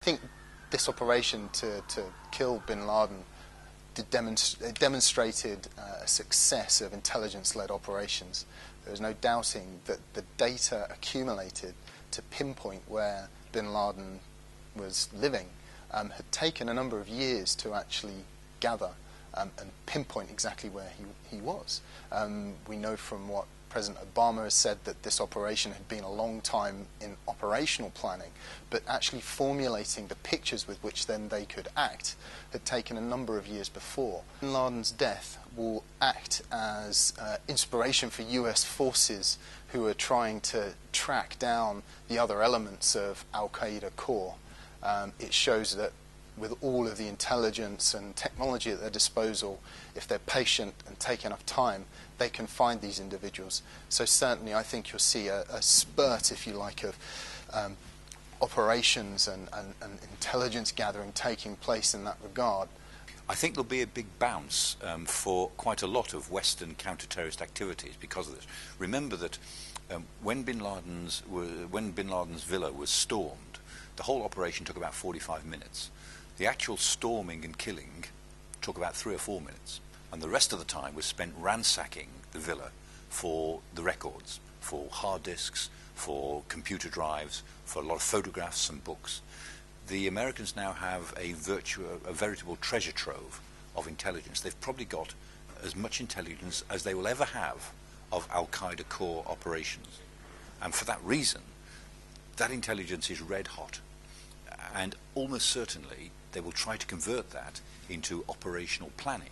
I think this operation to kill bin Laden demonstrated a success of intelligence-led operations. There was no doubting that the data accumulated to pinpoint where bin Laden was living had taken a number of years to actually gather and pinpoint exactly where he was. We know from what President Obama has said that this operation had been a long time in operational planning, but actually formulating the pictures with which then they could act had taken a number of years before. Bin Laden's death will act as inspiration for US forces who are trying to track down the other elements of Al-Qa'ida core. It shows that with all of the intelligence and technology at their disposal, if they're patient and take enough time, they can find these individuals. So certainly I think you'll see a spurt, if you like, of operations and intelligence gathering taking place in that regard. I think there'll be a big bounce for quite a lot of Western counter-terrorist activities because of this. Remember that when bin Laden's villa was stormed, the whole operation took about 45 minutes. The actual storming and killing took about 3 or 4 minutes, and the rest of the time was spent ransacking the villa for the records, for hard disks, for computer drives, for a lot of photographs and books. The Americans now have a veritable treasure trove of intelligence. They've probably got as much intelligence as they will ever have of Al-Qaeda core operations, and for that reason that intelligence is red hot, and almost certainly they will try to convert that into operational planning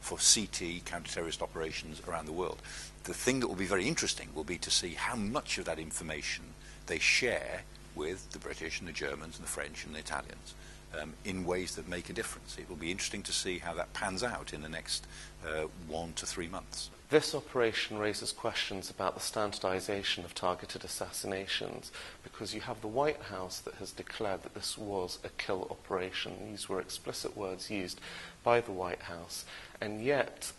for CT, counter-terrorist operations around the world. The thing that will be very interesting will be to see how much of that information they share with the British and the Germans and the French and the Italians in ways that make a difference. It will be interesting to see how that pans out in the next 1 to 3 months. This operation raises questions about the standardization of targeted assassinations, because you have the White House that has declared that this was a kill operation. These were explicit words used by the White House, and yet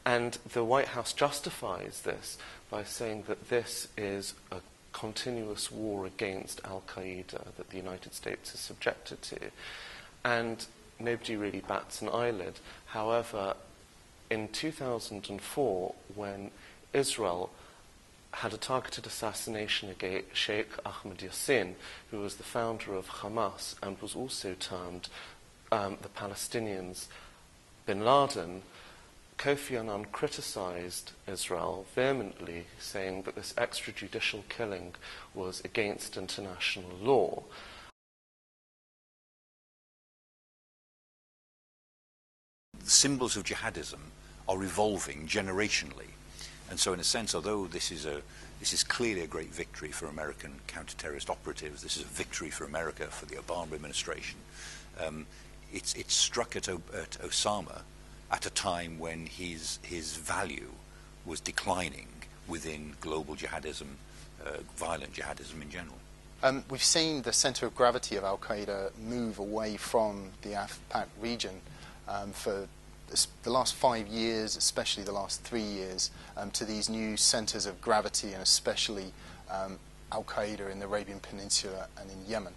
and the White House justifies this by saying that this is a continuous war against Al-Qa'ida that the United States is subjected to, and nobody really bats an eyelid. However, in 2004, when Israel had a targeted assassination against Sheikh Ahmed Yassin, who was the founder of Hamas and was also termed the Palestinians' bin Laden, Kofi Annan criticized Israel vehemently, saying that this extrajudicial killing was against international law. The symbols of jihadism are evolving generationally, and so in a sense, although this is clearly a great victory for American counter-terrorist operatives, this is a victory for America, for the Obama administration, it's struck at Osama at a time when his value was declining within global jihadism, violent jihadism in general. We've seen the center of gravity of Al-Qaeda move away from the AfPak region for the last 5 years, especially the last 3 years, to these new centers of gravity, and especially Al-Qaeda in the Arabian Peninsula and in Yemen.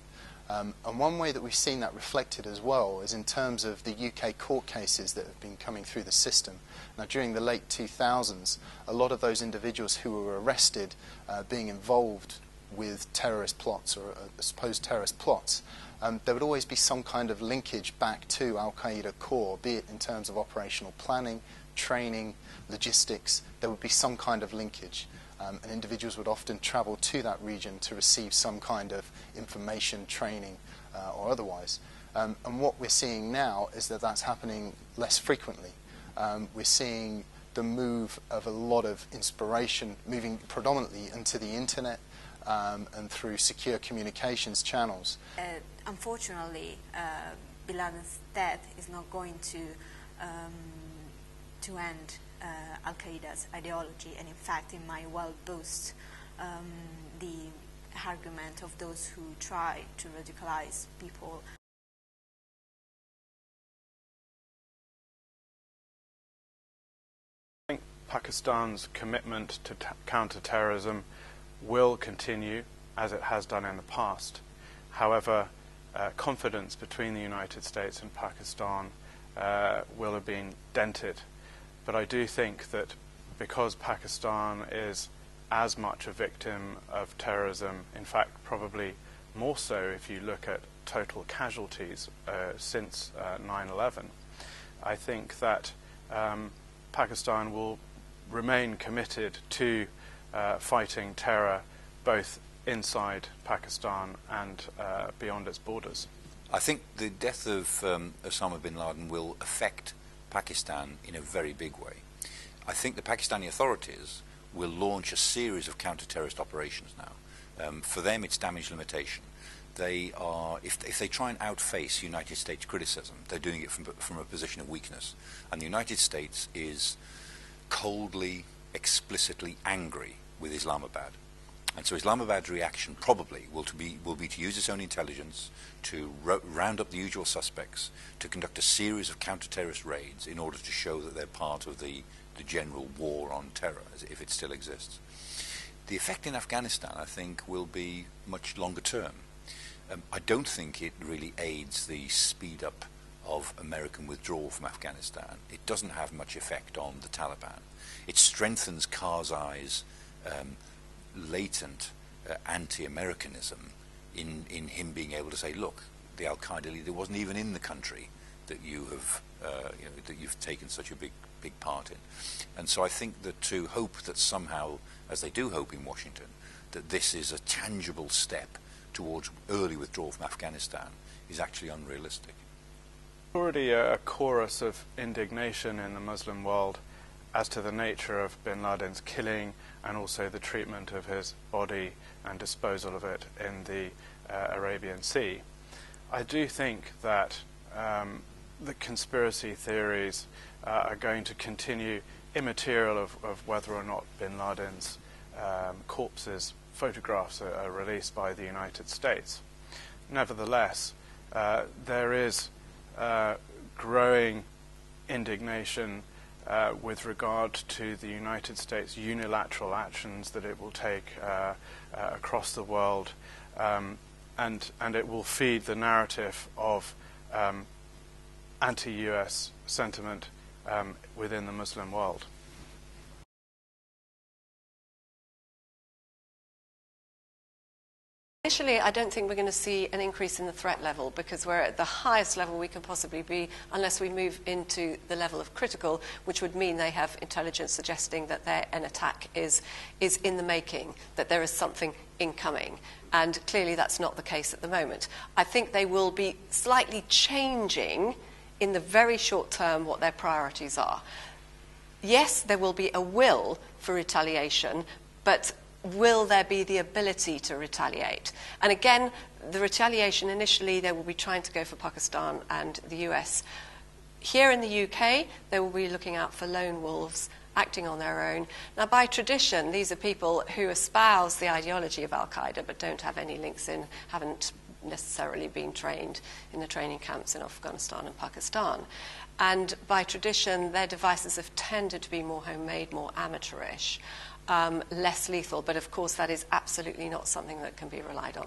And one way that we've seen that reflected as well is in terms of the UK court cases that have been coming through the system. Now, during the late 2000s, a lot of those individuals who were arrested being involved with terrorist plots or supposed terrorist plots, there would always be some kind of linkage back to Al-Qaeda core, be it in terms of operational planning, training, logistics. There would be some kind of linkage. And individuals would often travel to that region to receive some kind of information, training, or otherwise. And what we're seeing now is that that's happening less frequently. We're seeing the move of a lot of inspiration moving predominantly into the internet and through secure communications channels. Unfortunately, Bin Laden's death is not going to end Al-Qaeda's ideology, and in fact it might well boost the argument of those who try to radicalize people. I think Pakistan's commitment to counter-terrorism will continue as it has done in the past. However, confidence between the United States and Pakistan will have been dented. But I do think that because Pakistan is as much a victim of terrorism, in fact probably more so if you look at total casualties since 9/11, I think that Pakistan will remain committed to fighting terror both inside Pakistan and beyond its borders. I think the death of Osama bin Laden will affect Pakistan in a very big way. I think the Pakistani authorities will launch a series of counter-terrorist operations now. For them, it's damage limitation. They are, if they try and outface United States criticism, they're doing it from a position of weakness. And the United States is coldly, explicitly angry with Islamabad. And so Islamabad's reaction probably will be to use its own intelligence, to round up the usual suspects, to conduct a series of counter-terrorist raids in order to show that they're part of the general war on terror, if it still exists. The effect in Afghanistan, I think, will be much longer term. I don't think it really aids the speed up of American withdrawal from Afghanistan. It doesn't have much effect on the Taliban. It strengthens Karzai's latent anti-Americanism in him being able to say, look, the Al-Qa'ida leader wasn't even in the country that you have, that you've taken such a big part in. And so I think that to hope that somehow, as they do hope in Washington, that this is a tangible step towards early withdrawal from Afghanistan is actually unrealistic. Already a chorus of indignation in the Muslim world as to the nature of bin Laden's killing and also the treatment of his body and disposal of it in the Arabian Sea. I do think that the conspiracy theories are going to continue, immaterial of whether or not bin Laden's corpse's photographs are released by the United States. Nevertheless, there is growing indignation with regard to the United States' unilateral actions that it will take across the world, and it will feed the narrative of anti-US sentiment within the Muslim world. Initially, I don't think we're going to see an increase in the threat level because we're at the highest level we can possibly be unless we move into the level of critical, which would mean they have intelligence suggesting that an attack is in the making, that there is something incoming. And clearly that's not the case at the moment. I think they will be slightly changing in the very short term what their priorities are. Yes, there will be a will for retaliation, but will there be the ability to retaliate? And again, the retaliation initially, they will be trying to go for Pakistan and the US. Here in the UK, they will be looking out for lone wolves acting on their own. Now, by tradition, these are people who espouse the ideology of Al-Qa'ida but don't have any links in, haven't necessarily been trained in the training camps in Afghanistan and Pakistan. And by tradition, their devices have tended to be more homemade, more amateurish. Less lethal, but of course that is absolutely not something that can be relied on.